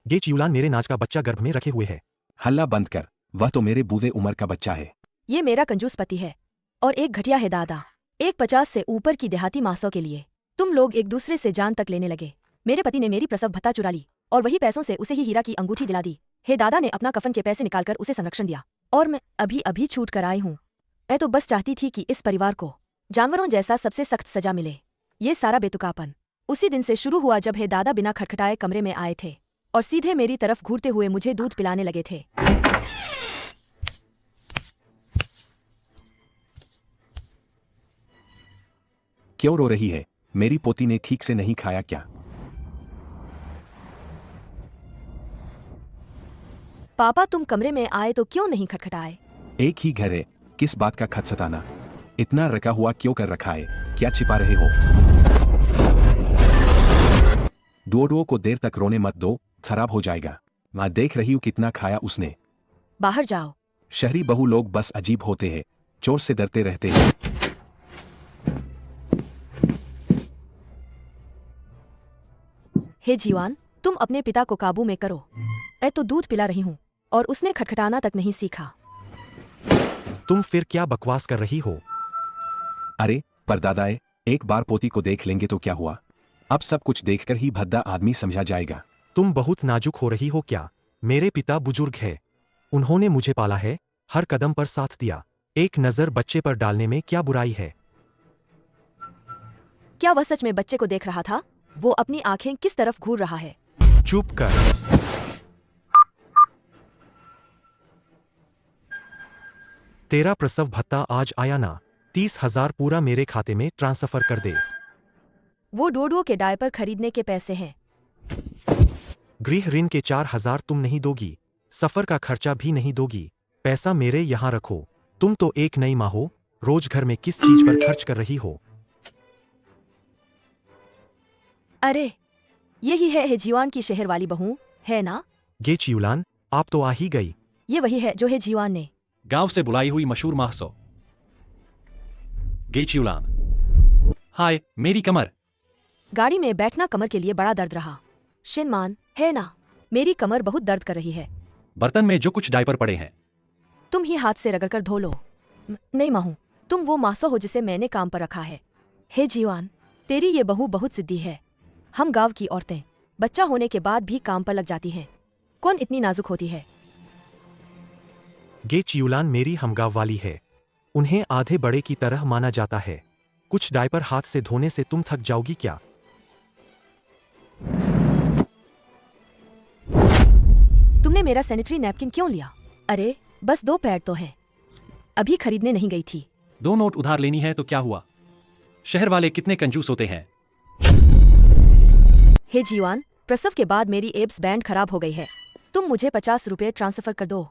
गे चियुलान, मेरे नाच का बच्चा गर्भ में रखे हुए है। हल्ला बंद कर, वह तो मेरे बूढ़े उम्र का बच्चा है। ये मेरा कंजूस पति है और एक घटिया है दादा। एक 50 से ऊपर की देहाती मांसों के लिए तुम लोग एक दूसरे से जान तक लेने लगे। मेरे पति ने मेरी प्रसव भत्ता चुरा ली और वही पैसों से उसे ही हीरा की अंगूठी दिला दी। हे दादा ने अपना कफन के पैसे निकालकर उसे संरक्षण दिया और मैं अभी अभी छूट कर आई हूँ। मैं तो बस चाहती थी कि इस परिवार को जानवरों जैसा सबसे सख्त सजा मिले। ये सारा बेतुकापन उसी दिन से शुरू हुआ जब हे दादा बिना खटखटाए कमरे में आए थे और सीधे मेरी तरफ घूरते हुए मुझे दूध पिलाने लगे थे। क्यों रो रही है? मेरी पोती ने ठीक से नहीं खाया क्या? पापा, तुम कमरे में आए तो क्यों नहीं खटखटाए? एक ही घर है, किस बात का खटखटाना? इतना रखा हुआ क्यों कर रखा है? क्या छिपा रहे हो? डोडो को देर तक रोने मत दो, खराब हो जाएगा। मैं देख रही हूं कितना खाया उसने। बाहर जाओ। शहरी बहू लोग बस अजीब होते हैं, चोर से डरते रहते हैं। हे जीवान, तुम अपने पिता को काबू में करो। मैं तो दूध पिला रही हूँ और उसने खटखटाना तक नहीं सीखा। तुम फिर क्या बकवास कर रही हो? अरे परदादाए, एक बार पोती को देख लेंगे तो क्या हुआ? अब सब कुछ देखकर ही भद्दा आदमी समझा जाएगा। तुम बहुत नाजुक हो रही हो क्या? मेरे पिता बुजुर्ग है, उन्होंने मुझे पाला है, हर कदम पर साथ दिया। एक नजर बच्चे पर डालने में क्या बुराई है? क्या वह सच में बच्चे को देख रहा था? वो अपनी आंखें किस तरफ घूर रहा है? चुप कर। तेरा प्रसव भत्ता आज आया ना? 30,000 पूरा मेरे खाते में ट्रांसफर कर दे। वो डोडो के डायपर खरीदने के पैसे हैं। गृह ऋण के 4,000 तुम नहीं दोगी, सफर का खर्चा भी नहीं दोगी। पैसा मेरे यहाँ रखो। तुम तो एक नई माँ हो, रोज घर में किस चीज पर खर्च कर रही हो? अरे यही है जीवान की शहर वाली बहू, है ना? गे चियुलान, आप तो आ ही गई। ये वही है जो है जीवान ने गांव से बुलाई हुई मशहूर माहसो गे चियुलान। हाय, मेरी कमर। गाड़ी में बैठना कमर के लिए बड़ा दर्द रहा। शिनमान, है ना? मेरी कमर बहुत दर्द कर रही है। बर्तन में जो कुछ डायपर पड़े हैं तुम ही हाथ से रगड़कर धो लो। नहीं माहू, तुम वो मासो हो जिसे मैंने काम पर रखा है। हे जीवान, तेरी ये बहू बहुत जिद्दी है। हम गांव की औरतें बच्चा होने के बाद भी काम पर लग जाती हैं। कौन इतनी नाजुक होती है? गे चियुलान मेरी हमगांव वाली है, उन्हें आधे बड़े की तरह माना जाता है। कुछ डायपर हाथ से धोने से तुम थक जाओगी क्या? तुमने मेरा सैनिटरी नैपकिन क्यों लिया? अरे बस 2 पैड तो हैं, अभी खरीदने नहीं गई थी। 2 नोट उधार लेनी है तो क्या हुआ? शहर वाले कितने कंजूस होते हैं। हे जीवान, प्रसव के बाद मेरी एब्स बैंड खराब हो गई है। तुम मुझे 50 रुपए ट्रांसफर कर दो,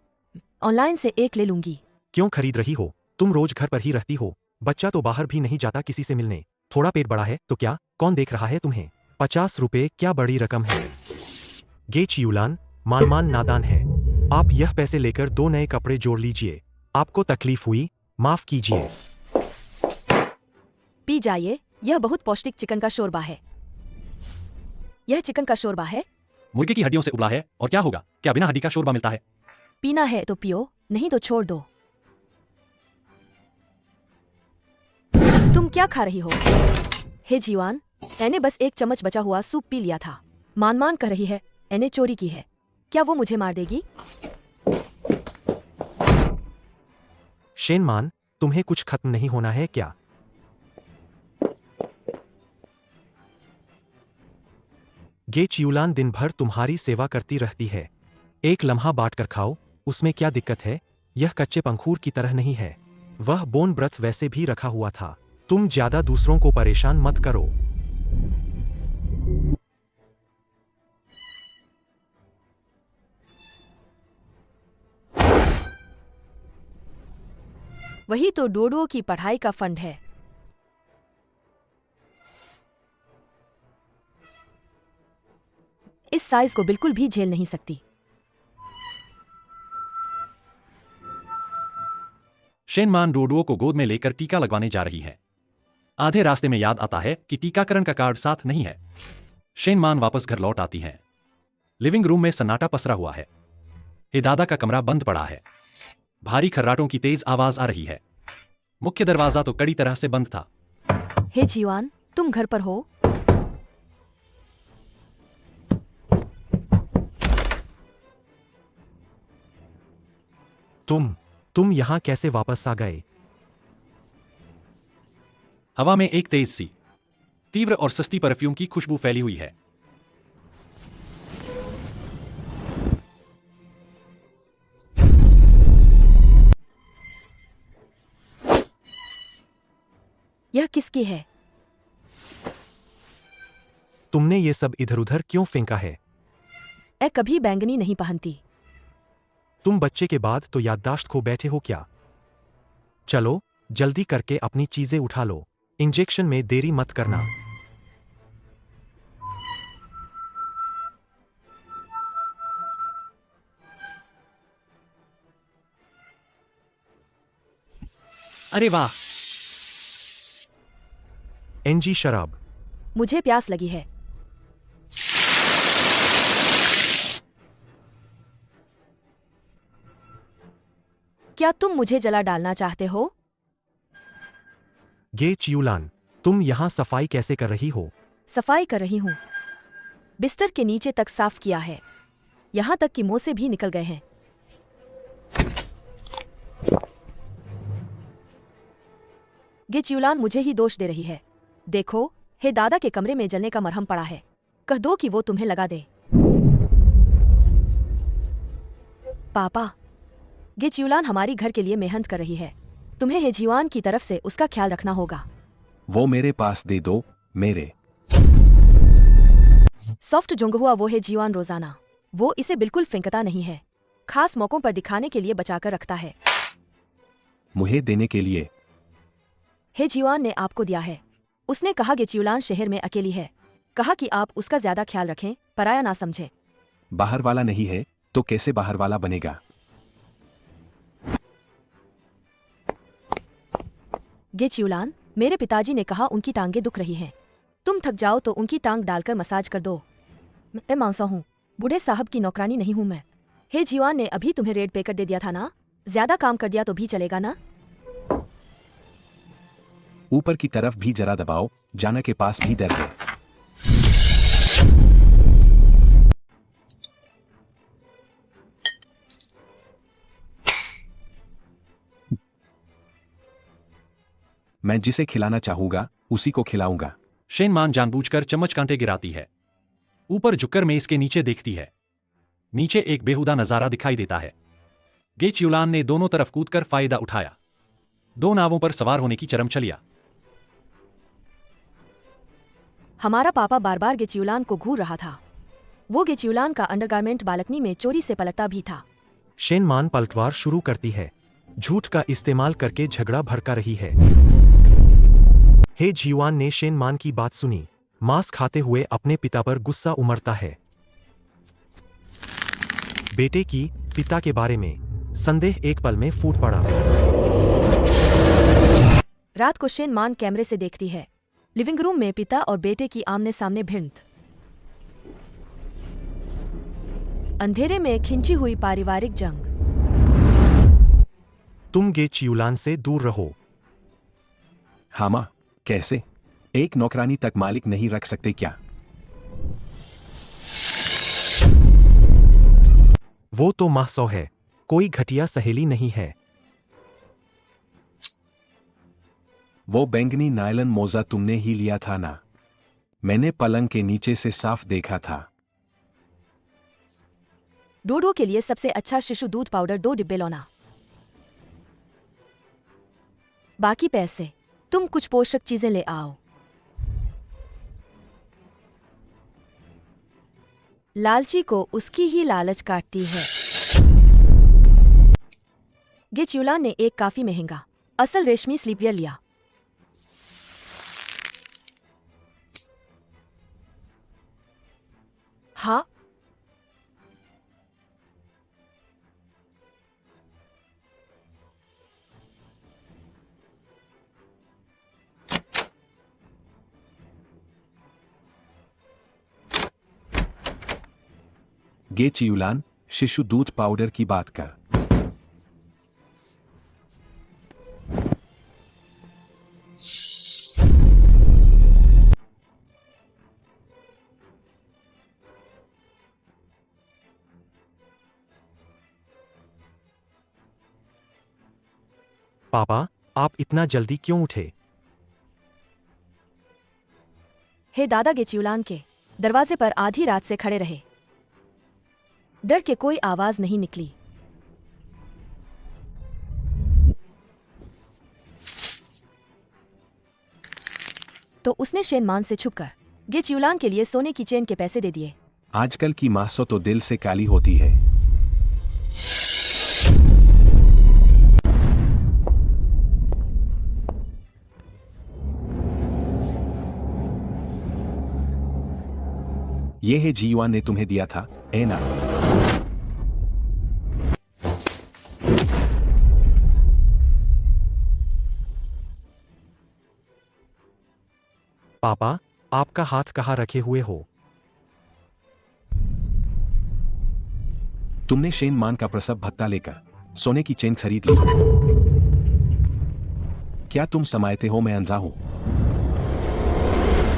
ऑनलाइन से एक ले लूंगी। क्यों खरीद रही हो? तुम रोज घर पर ही रहती हो, बच्चा तो बाहर भी नहीं जाता किसी से मिलने। थोड़ा पेट बड़ा है तो क्या, कौन देख रहा है तुम्हें? 50 रुपए क्या बड़ी रकम है? गे चियुलान, मान नादान है। आप यह पैसे लेकर 2 नए कपड़े जोड़ लीजिए। आपको तकलीफ हुई, माफ कीजिए। पी जाइए, यह बहुत पौष्टिक चिकन का शोरबा है। यह चिकन का शोरबा है। मुर्गे की हड्डियों से उबला है और क्या होगा? क्या बिना हड्डी का शोरबा मिलता है? पीना है तो पियो, नहीं तो छोड़ दो। तुम क्या खा रही हो? हे जीवान, मैंने बस 1 चम्मच बचा हुआ सूप पी लिया था। मान कर रही है मैंने चोरी की है। क्या वो मुझे मार देगी? शेनमान, तुम्हें कुछ खत्म नहीं होना है क्या? गे चियुलान दिन भर तुम्हारी सेवा करती रहती है, एक लम्हा बांट कर खाओ, उसमें क्या दिक्कत है? यह कच्चे पंखूर की तरह नहीं है, वह बोन ब्रथ वैसे भी रखा हुआ था। तुम ज्यादा दूसरों को परेशान मत करो। वही तो डोडो की पढ़ाई का फंड है। इस साइज को बिल्कुल भी झेल नहीं सकती। शेनमान डोडो को गोद में लेकर टीका लगवाने जा रही है। आधे रास्ते में याद आता है कि टीकाकरण का कार्ड साथ नहीं है। शेनमान वापस घर लौट आती है। लिविंग रूम में सन्नाटा पसरा हुआ है। हे दादा का कमरा बंद पड़ा है। भारी खर्राटों की तेज आवाज आ रही है। मुख्य दरवाजा तो कड़ी तरह से बंद था। हे जीवान, तुम घर पर हो? तुम यहां कैसे वापस आ गए? हवा में एक तेज सी, तीव्र और सस्ती परफ्यूम की खुशबू फैली हुई है। यह किसकी है? तुमने ये सब इधर उधर क्यों फेंका है? मैं कभी बैंगनी नहीं पहनती। तुम बच्चे के बाद तो याददाश्त खो बैठे हो क्या? चलो जल्दी करके अपनी चीजें उठा लो। इंजेक्शन में देरी मत करना। अरे वाह, एनजी शराब। मुझे प्यास लगी है। क्या तुम मुझे जला डालना चाहते हो? गे चियूलान, तुम यहां सफाई कैसे कर रही हो? सफाई कर रही हूं। बिस्तर के नीचे तक साफ किया है। यहां तक कि मोसे भी निकल गए हैं। गे चियूलान मुझे ही दोष दे रही है। देखो, हे दादा के कमरे में जलने का मरहम पड़ा है। कह दो कि वो तुम्हें लगा दे। पापा, गे चियूलान हमारी घर के लिए मेहनत कर रही है। तुम्हें हे जीवान की तरफ से उसका ख्याल रखना होगा। वो मेरे पास दे दो, मेरे। सॉफ्ट जुंगहुआ वो है जीवान रोजाना। वो इसे बिल्कुल फेंकता नहीं है। खास मौकों पर दिखाने के लिए बचाकर रखता है। मुझे देने के लिए। हे जीवान ने आपको दिया है। उसने कहा कि चियूलान शहर में अकेली है। कहा कि आप उसका ज्यादा ख्याल रखें, पराया ना समझे। बाहर वाला नहीं है तो कैसे बाहर वाला बनेगा? गे चियूलान, मेरे पिताजी ने कहा उनकी टांगें दुख रही हैं। तुम थक जाओ तो उनकी टांग डालकर मसाज कर दो। मैं मांसा हूँ, बूढ़े साहब की नौकरानी नहीं हूँ मैं। हे जीवान ने अभी तुम्हें रेड पेकर दे दिया था ना? ज्यादा काम कर दिया तो भी चलेगा ना? ऊपर की तरफ भी जरा दबाओ, जाना के पास भी दर्द है। मैं जिसे खिलाना चाहूंगा उसी को खिलाऊंगा। शेनमान जानबूझकर चम्मच कांटे गिराती है। ऊपर झुककर में इसके नीचे देखती है। नीचे एक बेहुदा नजारा दिखाई देता है। गे चियूलान ने दोनों तरफ कूदकर फायदा उठाया। 2 नावों पर सवार होने की चरम चलिया। हमारा पापा बार बार गेचियुलान को घूर रहा था। वो गेचियुलान का अंडरगारमेंट बालकनी में चोरी से पलटता भी था। शेनमान पलटवार शुरू करती है। झूठ का इस्तेमाल करके झगड़ा भड़का रही है। हे जीवान ने शेनमान की बात सुनी। मांस खाते हुए अपने पिता पर गुस्सा उमड़ता है। बेटे की पिता के बारे में संदेह एक पल में फूट पड़ा। रात को शेनमान कैमरे से देखती है। लिविंग रूम में पिता और बेटे की आमने सामने भिड़ंत। अंधेरे में खिंची हुई पारिवारिक जंग। तुम गे चियूलान से दूर रहो। हाँ माँ, कैसे? एक नौकरानी तक मालिक नहीं रख सकते क्या? वो तो महसौ है, कोई घटिया सहेली नहीं है। वो बैंगनी नायलन मोजा तुमने ही लिया था ना? मैंने पलंग के नीचे से साफ देखा था। डोडो के लिए सबसे अच्छा शिशु दूध पाउडर 2 डिब्बे लाना। बाकी पैसे तुम कुछ पोषक चीजें ले आओ। लालची को उसकी ही लालच काटती है। गेचियुलान ने एक काफी महंगा असल रेशमी स्लीपवेयर लिया। हाँ, गे चियुलान, शिशु दूध पाउडर की बात कर। पापा, आप इतना जल्दी क्यों उठे? हे दादा गेचियुलान के दरवाजे पर आधी रात से खड़े रहे। डर के कोई आवाज नहीं निकली। तो उसने शेनमान से छुपकर गेचियुलान के लिए सोने की चेन के पैसे दे दिए। आजकल की मासो तो दिल से काली होती है। ये है जीवान ने तुम्हें दिया था, ए ना? पापा, आपका हाथ कहाँ रखे हुए हो? तुमने शेन मान का प्रसव भत्ता लेकर सोने की चेन खरीद ली। क्या तुम समायते हो मैं अंधा हूं?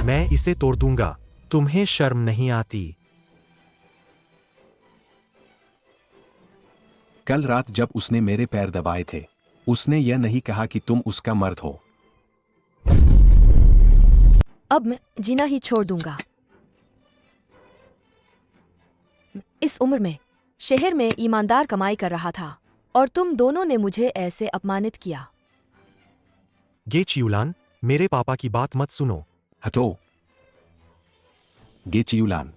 मैं इसे तोड़ दूंगा। तुम्हें शर्म नहीं आती? कल रात जब उसने मेरे पैर दबाए थे, उसने यह नहीं कहा कि तुम उसका मर्द हो। अब मैं जीना ही छोड़ दूंगा। इस उम्र में शहर में ईमानदार कमाई कर रहा था और तुम दोनों ने मुझे ऐसे अपमानित किया। गे चियुलान, मेरे पापा की बात मत सुनो। हटो। गे चियुलान,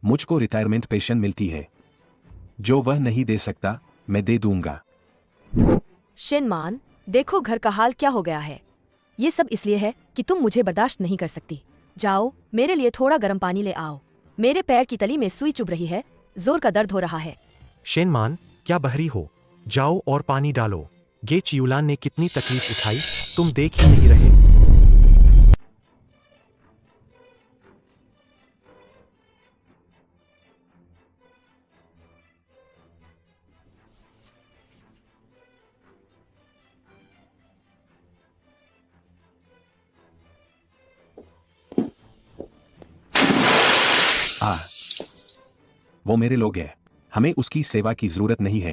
मुझको रिटायरमेंट पेंशन मिलती है। जो वह नहीं दे सकता, मैं दे दूंगा। शेनमान, देखो घर का हाल क्या हो गया है। ये सब इसलिए है कि तुम मुझे बर्दाश्त नहीं कर सकती। जाओ, मेरे लिए थोड़ा गर्म पानी ले आओ। मेरे पैर की तली में सुई चुभ रही है, जोर का दर्द हो रहा है। शेनमान, क्या बहरी हो? जाओ और पानी डालो। गे चियुलान ने कितनी तकलीफ उठाई, तुम देख ही नहीं रहे। वो मेरे लोग हैं, हमें उसकी सेवा की जरूरत नहीं है।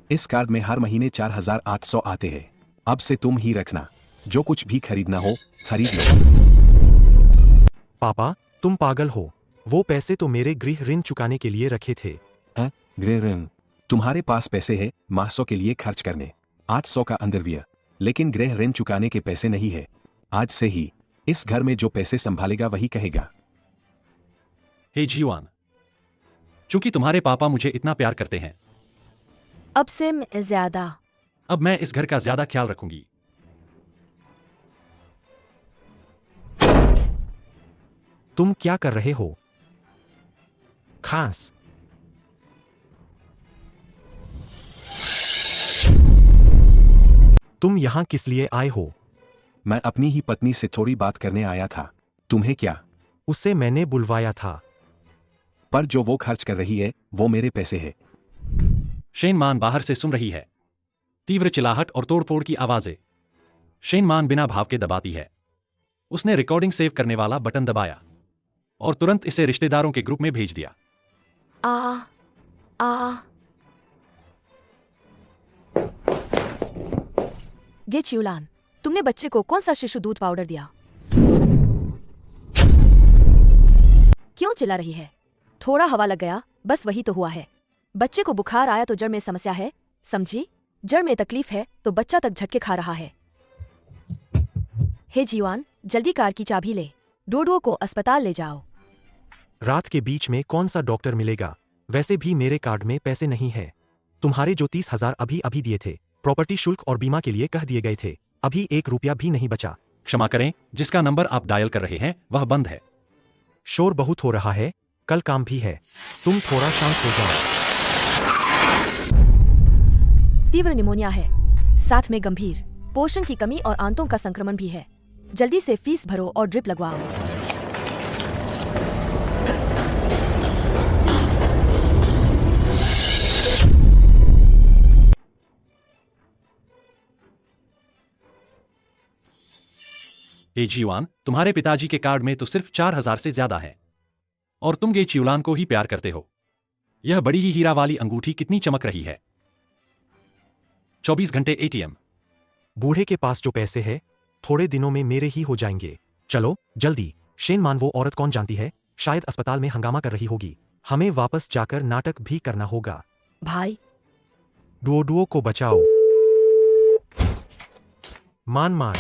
इस कार्ड में हर महीने 4800 आते हैं। अब से तुम ही रखना। जो कुछ भी खरीदना हो, खरीद लो। पापा, तुम पागल हो। वो पैसे तो मेरे गृह ऋण चुकाने के लिए रखे थे। हैं? गृह ऋण? तुम्हारे पास पैसे है मासों के लिए खर्च करने, 800 का अंडरवियर, लेकिन गृह ऋण चुकाने के पैसे नहीं है। आज से ही इस घर में जो पैसे संभालेगा वही कहेगा। हे जीवान, चूंकि तुम्हारे पापा मुझे इतना प्यार करते हैं, अब से मैं ज्यादा। अब मैं इस घर का ज्यादा ख्याल रखूंगी। तुम क्या कर रहे हो? खास तुम यहां किस लिए आए हो? मैं अपनी ही पत्नी से थोड़ी बात करने आया था। तुम्हें क्या? उसे मैंने बुलवाया था। पर जो वो खर्च कर रही है वो मेरे पैसे है। शेनमान बाहर से सुन रही है। तीव्र चिल्लाहट और तोड़फोड़ की आवाजें। शेनमान बिना भाव के दबाती है। उसने रिकॉर्डिंग सेव करने वाला बटन दबाया और तुरंत इसे रिश्तेदारों के ग्रुप में भेज दिया। गे चियुलान, तुमने बच्चे को कौन सा शिशु दूध पाउडर दिया? क्यों चिल्ला रही है? थोड़ा हवा लग गया, बस वही तो हुआ है। बच्चे को बुखार आया तो जड़ में समस्या है, समझी? जड़ में तकलीफ है तो बच्चा तक झटके खा रहा है। हे जीवान, जल्दी कार की चाबी ले, डोडो को अस्पताल ले जाओ। रात के बीच में कौन सा डॉक्टर मिलेगा? वैसे भी मेरे कार्ड में पैसे नहीं है। तुम्हारे जो 30,000 अभी अभी दिए थे, प्रॉपर्टी शुल्क और बीमा के लिए कह दिए गए थे। अभी 1 रुपया भी नहीं बचा। क्षमा करें, जिसका नंबर आप डायल कर रहे हैं वह बंद है। शोर बहुत हो रहा है, कल काम भी है। तुम थोड़ा शांत हो जाओ। तीव्र निमोनिया है, साथ में गंभीर पोषण की कमी और आंतों का संक्रमण भी है। जल्दी से फीस भरो और ड्रिप लगवाओ। हे जीवान, तुम्हारे पिताजी के कार्ड में तो सिर्फ 4,000 से ज्यादा है और तुम गे चियुलान को ही प्यार करते हो। यह बड़ी ही हीरा वाली अंगूठी कितनी चमक रही है। 24 घंटे एटीएम। बूढ़े के पास जो पैसे है थोड़े दिनों में मेरे ही हो जाएंगे। चलो जल्दी। शेन मान वो औरत कौन जानती है, शायद अस्पताल में हंगामा कर रही होगी। हमें वापस जाकर नाटक भी करना होगा। भाई, डुओ को बचाओ। मान,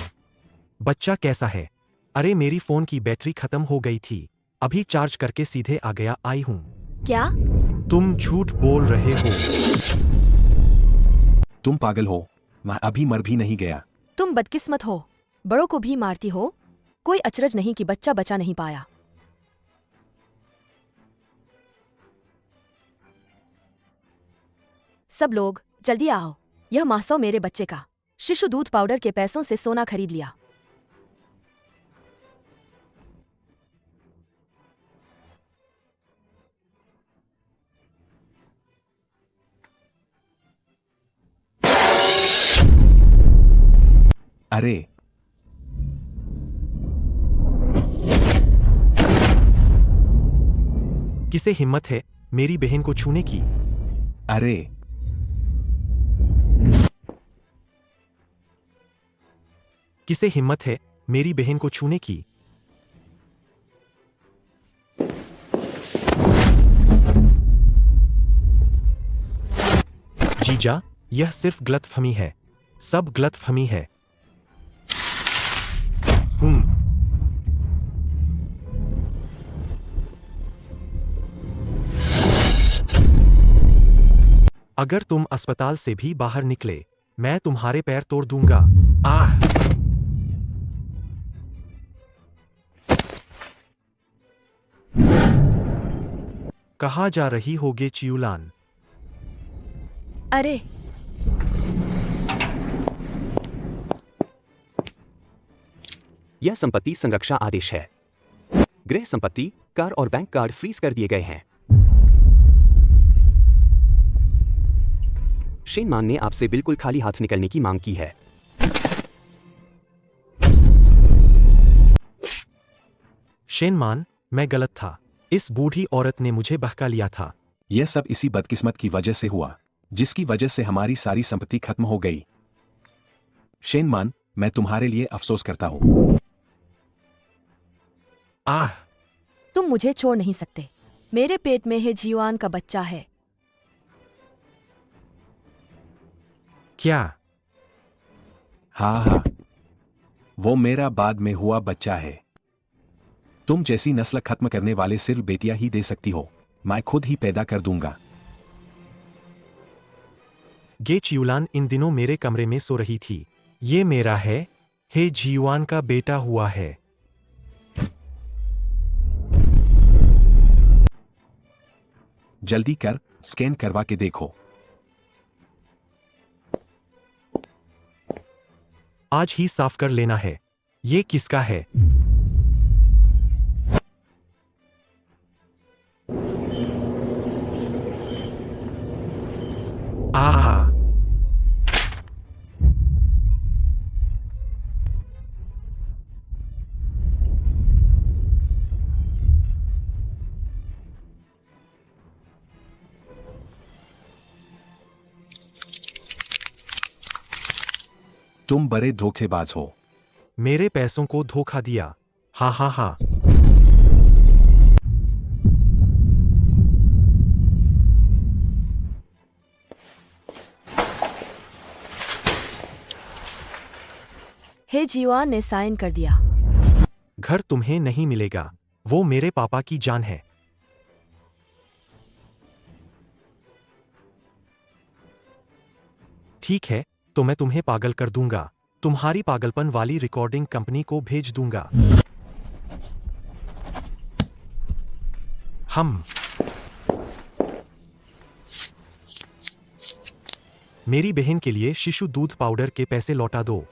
बच्चा कैसा है? अरे मेरी फोन की बैटरी खत्म हो गई थी, अभी चार्ज करके सीधे आ गया आई हूं। क्या? तुम झूठ बोल रहे हो। तुम पागल हो, मैं अभी मर भी नहीं गया। तुम बदकिस्मत हो, बड़ों को भी मारती हो। कोई अचरज नहीं कि बच्चा बचा नहीं पाया। सब लोग जल्दी आओ, यह मासो मेरे बच्चे का शिशु दूध पाउडर के पैसों से सोना खरीद लिया। अरे किसे हिम्मत है मेरी बहन को छूने की? अरे किसे हिम्मत है मेरी बहन को छूने की? जीजा, यह सिर्फ गलतफहमी है, सब गलतफहमी है। अगर तुम अस्पताल से भी बाहर निकले, मैं तुम्हारे पैर तोड़ दूंगा। आह! कहाँ जा रही होगे चियुलान? अरे यह संपत्ति संरक्षा आदेश है। गृह संपत्ति, कार और बैंक कार्ड फ्रीज कर दिए गए हैं। शेन मान ने आपसे बिल्कुल खाली हाथ निकलने की मांग की है। शेनमान, मैं गलत था। इस बूढ़ी औरत ने मुझे बहका लिया था। यह सब इसी बदकिस्मत की वजह से हुआ, जिसकी वजह से हमारी सारी संपत्ति खत्म हो गई। शेनमान, मैं तुम्हारे लिए अफसोस करता हूं। आह! तुम मुझे छोड़ नहीं सकते। मेरे पेट में है जीवान का बच्चा है। क्या? हाँ, वो मेरा बाद में हुआ बच्चा है। तुम जैसी नस्ल खत्म करने वाले सिर्फ बेटियां ही दे सकती हो। मैं खुद ही पैदा कर दूंगा। गे चियुलान इन दिनों मेरे कमरे में सो रही थी। ये मेरा है, हे जीवान का बेटा हुआ है। जल्दी कर, स्कैन करवा के देखो। आज ही साफ कर लेना है। ये किसका है? आहा! तुम बड़े धोखेबाज हो। मेरे पैसों को धोखा दिया। हा हा हा। हे जीवान ने साइन कर दिया। घर तुम्हें नहीं मिलेगा, वो मेरे पापा की जान है। ठीक है, तो मैं तुम्हें पागल कर दूंगा। तुम्हारी पागलपन वाली रिकॉर्डिंग कंपनी को भेज दूंगा। हम मेरी बहन के लिए शिशु दूध पाउडर के पैसे लौटा दो।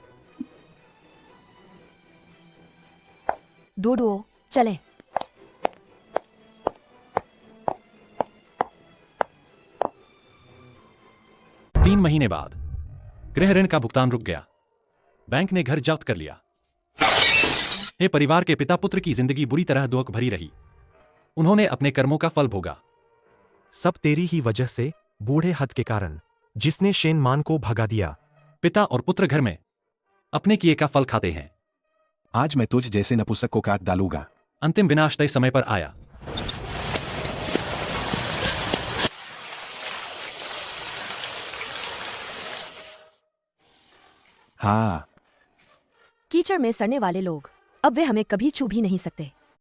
डोडो चलें। तीन महीने बाद गृह ऋण का भुगतान रुक गया। बैंक ने घर जब्त कर लिया। ये परिवार के पिता पुत्र की जिंदगी बुरी तरह दुख भरी रही। उन्होंने अपने कर्मों का फल भोगा। सब तेरी ही वजह से, बूढ़े हद के कारण, जिसने शेन मान को भगा दिया। पिता और पुत्र घर में अपने किए का फल खाते हैं। आज मैं तुझ जैसे नपुंसक को काट डालूंगा। अंतिम विनाश तय समय पर आया। हाँ, कीचड़ में सड़ने वाले लोग अब वे हमें कभी छू भी नहीं सकते।